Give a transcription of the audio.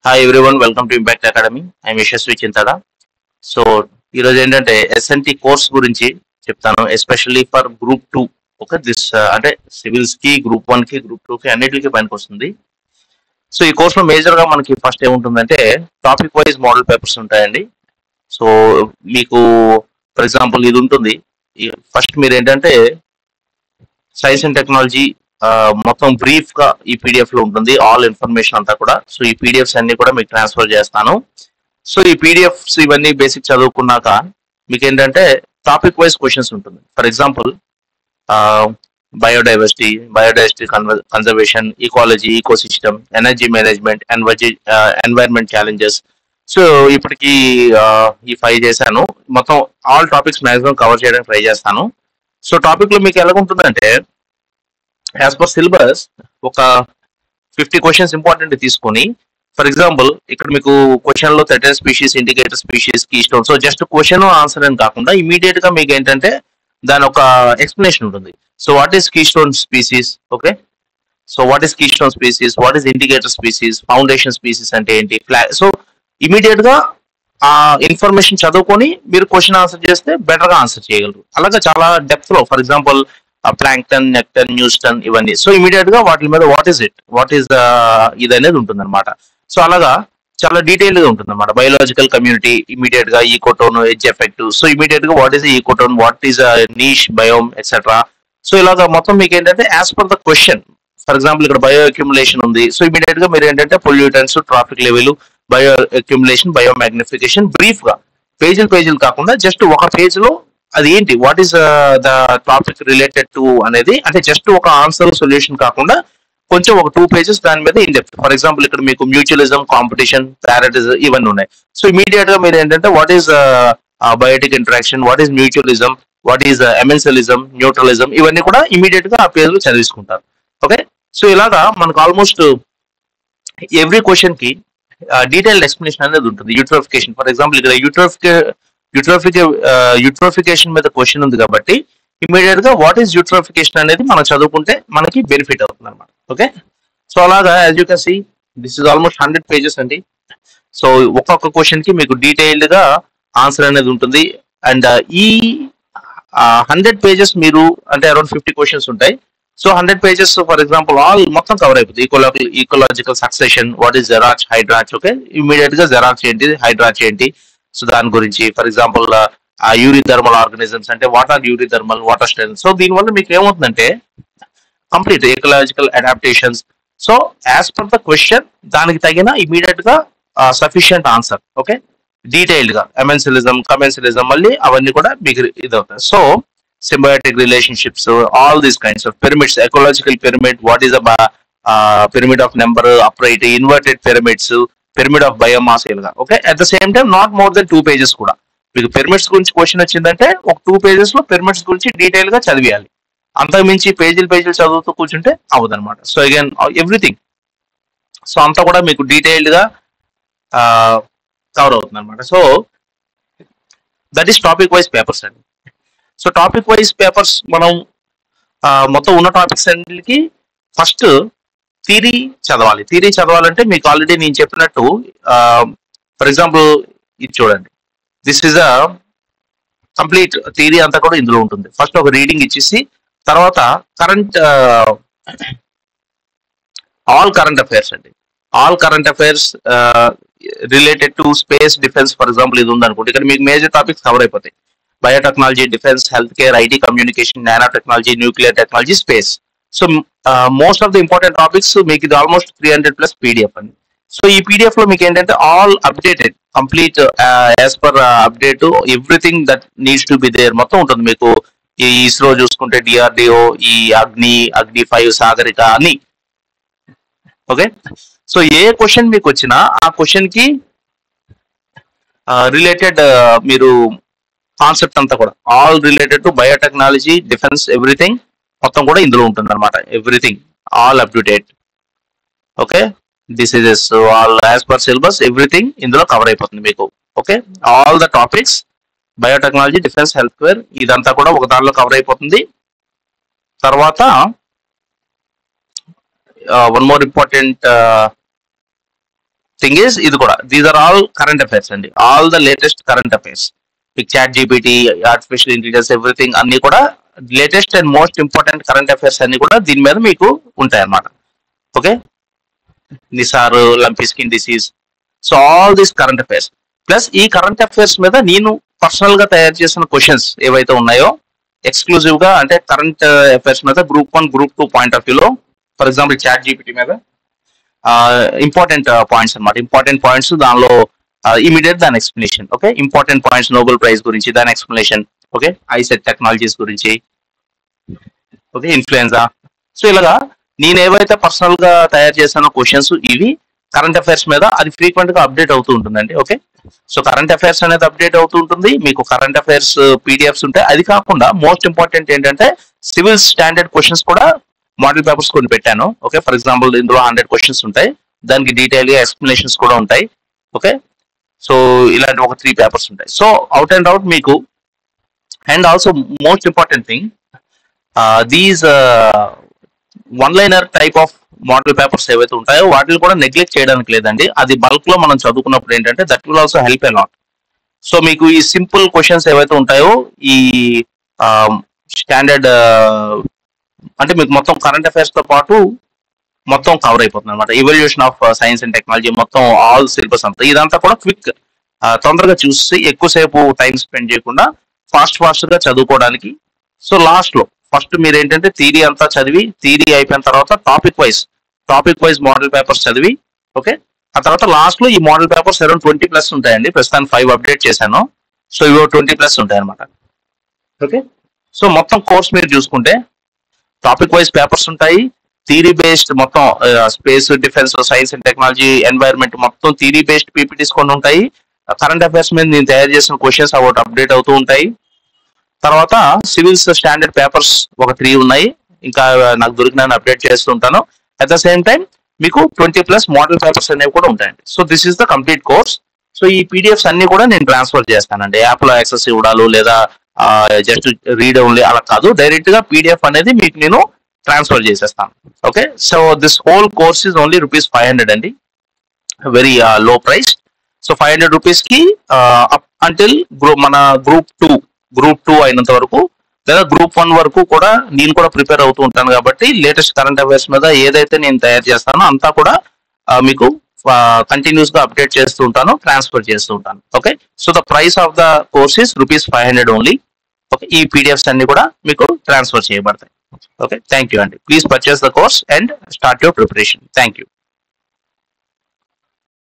Hi everyone, welcome to Impact Academy. I'm Yashasvi Chintada. So ఈరోజు ఏంటంటే SNT course గురించి చెప్తాను, especially for group 2. Okay, this అంటే సివిల్స్ కి, గ్రూప్ 1 కి, గ్రూప్ 2 కి అన్నిటికీ పనికి వస్తుంది. సో ఈ కోర్సులో మేజర్ గా మనకి ఫస్ట్ ఏముంటుందంటే టాపిక్ వైజ్ మోడల్ పేపర్స్ ఉంటాయండి. సో మీకు ఫర్ ఎగ్జాంపుల్ ఇది ఉంటుంది. ఫస్ట్ మీరు ఏంటంటే సైన్స్ అండ్ టెక్నాలజీ మొత్తం బ్రీఫ్ గా ఈ పీడిఎఫ్ లో ఉంటుంది, ఆల్ ఇన్ఫర్మేషన్ అంతా కూడా. సో ఈ పీడిఎఫ్స్ అన్ని కూడా మీకు ట్రాన్స్ఫర్ చేస్తాను. సో ఈ పీడిఎఫ్స్ ఇవన్నీ బేసిక్ చదువుకున్నాక మీకు ఏంటంటే టాపిక్ వైజ్ క్వశ్చన్స్ ఉంటుంది. For example biodiversity conservation, ecology, ecosystem, energy management, environment challenges. So ఇప్పటికి ఈ 5 చేశాను. మొత్తం ఆల్ టాపిక్స్ మాక్సిమం కవర్ చేయడానికి ట్రై చేస్తాను. సో టాపిక్ లో మీకు ఎలాగుంటుందంటే యాజ్ పర్ సిలబస్ ఒక 50 క్వశ్చన్స్ ఇంపార్టెంట్ తీసుకొని, ఫర్ ఎగ్జాంపుల్ ఇక్కడ మీకు క్వశ్చన్ లో threatened species, indicator species, keystone. So just question answer అని కాకుండా ఇమీడియట్ గా మీకు ఏంటంటే దాని ఒక ఎక్స్ప్లెనేషన్ ఉంటుంది. So what is keystone species? Okay, so what is keystone species, what is indicator species, foundation species అంటే ఏంటి, సో ఇమీడియట్ గా ఆ ఇన్ఫర్మేషన్ చదువుకొని మీరు క్వశ్చన్ ఆన్సర్ చేస్తే బెటర్ గా ఆన్సర్ చేయగలరు. అలాగే చాలా డెప్త్ లో, for example plankton, nekton, neuston, ఇవన్నీ. సో ఇమీడియట్ గా వాటి మీద వాట్ ఈస్ ఇది అనేది ఉంటుంది అనమాట. సో అలాగా చాలా డీటెయిల్ గా ఉంటుంది అనమాట. బయోలాజికల్ కమ్యూనిటీ, ఇమీడియట్ గా ecotone, edge effect. So immediate గా what is ecotone, what is niche biome, etcetera. So ఇలాగా మొత్తం మీకు ఏంటంటే as per the question. For example ఇక్కడ బయో అక్యుములేషన్ ఉంది. సో ఇమీడియట్ గా మీరు ఏంటంటే pollutants, trophic level, bioaccumulation, biomagnification, brief గా పేజీలు కాకుండా జస్ట్ ఒక పేజ్ లో అది ఏంటి, what is the topic related to అనేది, అంటే జస్ట్ ఒక ఆన్సర్ సొల్యూషన్ కాకుండా కొంచెం ఒక 2 పేజెస్ దాని మీద ఇన్ డెప్త్. ఫర్ ఎగ్జాంపుల్ ఇక్కడ మీకు మ్యూచువలిజం, కాంపిటీషన్, ప్యారటిజం ఇవన్నీ ఉన్నాయి. సో ఇమీడియట్ గా మీరు ఏంటంటే what is biotic interaction, what is mutualism, what is amensalism, neutralism, ఇవన్నీ కూడా ఇమీడియట్ గా ఆ పేజ్ లో చదివించుకుంటారు. ఓకే, సో ఇలాగా మనకు ఆల్మోస్ట్ ఎవ్రీ క్వశ్చన్ కి డీటెయిల్డ్ ఎక్స్ప్లెనేషన్ అనేది ఉంటుంది. యూట్రోఫికేషన్, ఫర్ ఎగ్జాంపుల్ ఇక్కడ యూట్రోఫికేషన్ మీద క్వశ్చన్ ఉంది కాబట్టి ఇమీడియట్ గా వాట్ ఈస్ యూట్రోఫికేషన్ అనేది మనం చదువుకుంటే మనకి బెనిఫిట్ అవుతుంది అనమాట. ఓకే, సో అలాగా as you can see this is almost 100 pages అండి. సో ఒక్కొక్క క్వశ్చన్ కి మీకు డీటెయిల్డ్ గా ఆన్సర్ అనేది ఉంటుంది. అండ్ ఈ 100 పేజెస్ మీరు అంటే అరౌండ్ 50 క్వశ్చన్స్ ఉంటాయి. So 100 pages for example all మొత్తం కవర్ అయిపోతుంది. Ecological succession, what is xerarch, hydrarch. Okay, immediate గా జెరాచ్ ఏంటి, హైడ్రాచ్ ఏంటి, సో దాని గురించి. ఫర్ ఎగ్జాంపుల్ యూరిథర్మల్ ఆర్గనిజమ్స్ అంటే what are eurythermal, water strength. So దీనివల్ల మీకు ఏమవుతుందంటే complete ecological adaptations. So as per the question దానికి తగిన ఇమీడియట్ గా సఫిషియంట్ ఆన్సర్. ఓకే, డీటెయిల్డ్ గా ఎమెన్సిలిజం, కమెన్సిలిజం, మళ్ళీ అవన్నీ కూడా మీకు ఇది అవుతాయి. So symbiotic relationships, all these kinds of pyramids, ecological pyramid, what is pyramid of number, upright, inverted pyramids, pyramid of biomass. ఇలాగా. Okay, at the same time not more than 2 pages కూడా మీకు పిరమిడ్స్ గురించి question వచ్చిందంటే ఒక 2 pages లో pyramids గురించి detail గా చదివేయాలి. అంతకు మించి పేజీలు చదువుతూ కూర్చుంటే అవ్వదన్నమాట. సో అగైన్ ఎవ్రీథింగ్, సో అంతా కూడా మీకు డీటెయిల్డ్ గా కవర్ అవుతుంది అనమాట. So that is topic wise papers అండి. సో టాపిక్ వైజ్ పేపర్స్ మనం మొత్తం ఉన్న టాపిక్స్ అన్నిటికి ఫస్ట్ థియరీ చదవాలి. థియరీ చదవాలంటే మీకు ఆల్రెడీ నేను చెప్పినట్టు ఫర్ ఎగ్జాంపుల్ ఇది చూడండి, this is a complete theory అంతా కూడా ఇందులో ఉంటుంది. ఫస్ట్ ఒక రీడింగ్ ఇచ్చేసి తర్వాత ఆల్ కరెంట్ అఫైర్స్ అండి. All current affairs related to space, defence. For example ఇది ఉందనుకోండి, ఇక్కడ మీకు మేజర్ టాపిక్స్ కవర్ అయిపోతాయి. Biotechnology, defence, health care, IT, communication, nano technology, nuclear technology, space. So most of the important topics మీకు ఇది almost 300+ PDF అండి. So ఈ PDF లో మీకు ఏంటంటే all updated, complete as per update, everything that needs to be there మొత్తం ఉంటుంది మీకు. ఈ ఇస్రో చూసుకుంటే డిఆర్డిఓ, ఈ అగ్ని 5, సాగరిక అన్ని. ఓకే, సో ఏ క్వశ్చన్ మీకు వచ్చినా ఆ క్వశ్చన్ కి రిలేటెడ్ మీరు కాన్సెప్ట్ అంతా కూడా all related to biotechnology, defence, everything మొత్తం కూడా ఇందులో ఉంటుంది అనమాట. Everything all up to date. Okay, this is all as per syllabus, everything ఇందులో కవర్ అయిపోతుంది మీకు. Okay, all the topics biotechnology, defence, health care ఇదంతా కూడా ఒక దానిలో కవర్ అయిపోతుంది. తర్వాత one more important thing is ఇది కూడా these are all current affairs అండి, all the latest current affairs. మీకు chat GPT, artificial intelligence, everything అన్ని కూడా latest and most important current affairs అన్ని కూడా దీని మీద మీకు ఉంటాయి అన్నమాట. Okay, Nisar, lumpy skin disease, so all these current affairs. Plus ఈ కరెంట్ అఫైర్స్ మీద నేను పర్సనల్ గా తయారు చేసిన క్వశ్చన్స్ ఏవైతే ఉన్నాయో ఎక్స్క్లూజివ్ గా, అంటే కరెంట్ అఫైర్స్ మీద గ్రూప్ 1, గ్రూప్ 2 పాయింట్ ఆఫ్ వ్యూలో, ఫర్ ఎగ్జాంపుల్ చాట్ జీపీటీ మీద ఇంపార్టెంట్ పాయింట్స్ అనమాట. ఇంపార్టెంట్ పాయింట్స్ దానిలో ఇమీడియట్ దాని explanation. Okay, important points Nobel prize గురించి దాని ఎక్స్ప్లెనేషన్. ఓకే, ఐసెట్ టెక్నాలజీస్ గురించి, ఓకే, ఇన్ఫ్లుయెన్జా. సో ఇలాగా నేను ఏవైతే పర్సనల్ గా తయారు చేశానో క్వశ్చన్స్ ఇవి కరెంట్ అఫైర్స్ మీద, అది ఫ్రీక్వెంట్ గా అప్డేట్ అవుతూ ఉంటుందండి. ఓకే, సో కరెంట్ అఫైర్స్ అనేది అప్డేట్ అవుతూ ఉంటుంది, మీకు కరెంట్ అఫైర్స్ పీడిఎఫ్స్ ఉంటాయి. అది కాకుండా మోస్ట్ ఇంపార్టెంట్ ఏంటంటే సివిల్ స్టాండర్డ్ క్వశ్చన్స్ కూడా మోడల్ పేపర్స్ కొన్ని పెట్టాను. ఓకే, ఫర్ ఎగ్జాంపుల్ ఇందులో 100 క్వశ్చన్స్ ఉంటాయి, దానికి డీటెయిల్ గా ఎక్స్ప్లెనేషన్స్ కూడా ఉంటాయి. ఓకే, సో ఇలాంటి ఒక 3 పేపర్స్ ఉంటాయి. సో అవుట్ అండ్ అవుట్ మీకు, and also most important thing, these one liner type of model papers ఏవైతే ఉంటాయో వాటిని కూడా నెగ్లెక్ట్ చేయడానికి లేదండి. అది బల్క్ లో మనం చదువుకున్నప్పుడు ఏంటంటే that will also help a lot. So మీకు ఈ సింపుల్ క్వశ్చన్స్ ఏవైతే ఉంటాయో ఈ స్టాండర్డ్, అంటే మీకు మొత్తం కరెంట్ అఫైర్స్ తో పాటు మొత్తం కవర్ అయిపోతుంది అనమాట. Evolution of science and technology, మొత్తం ఆల్ సిలబస్ అంతా, ఇదంతా కూడా క్విక్, తొందరగా చూసి ఎక్కువసేపు టైం స్పెండ్ చేయకుండా ఫాస్ట్ గా చదువుకోవడానికి. సో లాస్ట్ లో ఫస్ట్ మీరు ఏంటంటే థియరీ అంతా చదివి, థియరీ అయిపోయిన తర్వాత టాపిక్ వైజ్ మోడల్ పేపర్స్ చదివి, ఓకే, ఆ తర్వాత లాస్ట్ లో ఈ మోడల్ పేపర్స్ అరౌండ్ 20+ ఉంటాయండి. ప్రస్తుతానికి 5 అప్డేట్ చేశాను. సో ఇవో 20+ ఉంటాయి అనమాట. ఓకే, సో మొత్తం కోర్స్ మీరు చూసుకుంటే టాపిక్ వైజ్ పేపర్స్ ఉంటాయి, థియరీ బేస్డ్ మొత్తం space, defence, science and technology, environment మొత్తం థియరీ బేస్డ్ పీపీటీస్ కొన్ని ఉంటాయి. కరెంట్ అఫైర్స్ మీద నేను తయారు చేసిన క్వశ్చన్స్ అవి అప్డేట్ అవుతూ ఉంటాయి. తర్వాత సివిల్స్ స్టాండర్డ్ పేపర్స్ ఒక 3 ఉన్నాయి, ఇంకా నాకు దొరికిన అప్డేట్ చేస్తూ ఉంటాను. అట్ ద సేమ్ టైం మీకు 20+ మోడల్ పేపర్స్ అనేవి కూడా ఉంటాయండి. So this is the complete course. So ఈ పీడిఎఫ్స్ అన్ని కూడా నేను ట్రాన్స్ఫర్ చేస్తానండి. యాప్ లో యాక్సెస్ ఇవ్వడాలు లేదా జస్ట్ రీడ్ ఓన్లీ అలా కాదు, డైరెక్ట్ గా పీడిఎఫ్ అనేది మీకు నేను ట్రాన్స్ఫర్ చేసేస్తాను. Okay, so this whole course is only ₹500 అండి, very low price. So 500 rupees కి అప్ అంటిల్ మన గ్రూప్ 2 అయినంత వరకు, లేదా గ్రూప్ 1 వరకు కూడా నేను కూడా ప్రిపేర్ అవుతూ ఉంటాను. కాబట్టి లేటెస్ట్ కరెంట్ అఫైర్స్ మీద ఏదైతే నేను తయారు చేస్తానో అంతా కూడా మీకు కంటిన్యూస్ గా అప్డేట్ చేస్తూ ఉంటాను, ట్రాన్స్ఫర్ చేస్తూ ఉంటాను. Okay, so the price of the course is ₹500 only. Okay, ఈ పీడిఎఫ్స్ అన్ని కూడా మీకు ట్రాన్స్ఫర్ చేయబడతాయి. ఓకే, థ్యాంక్ యూ అండి. Please purchase the course and start your preparation. Thank you.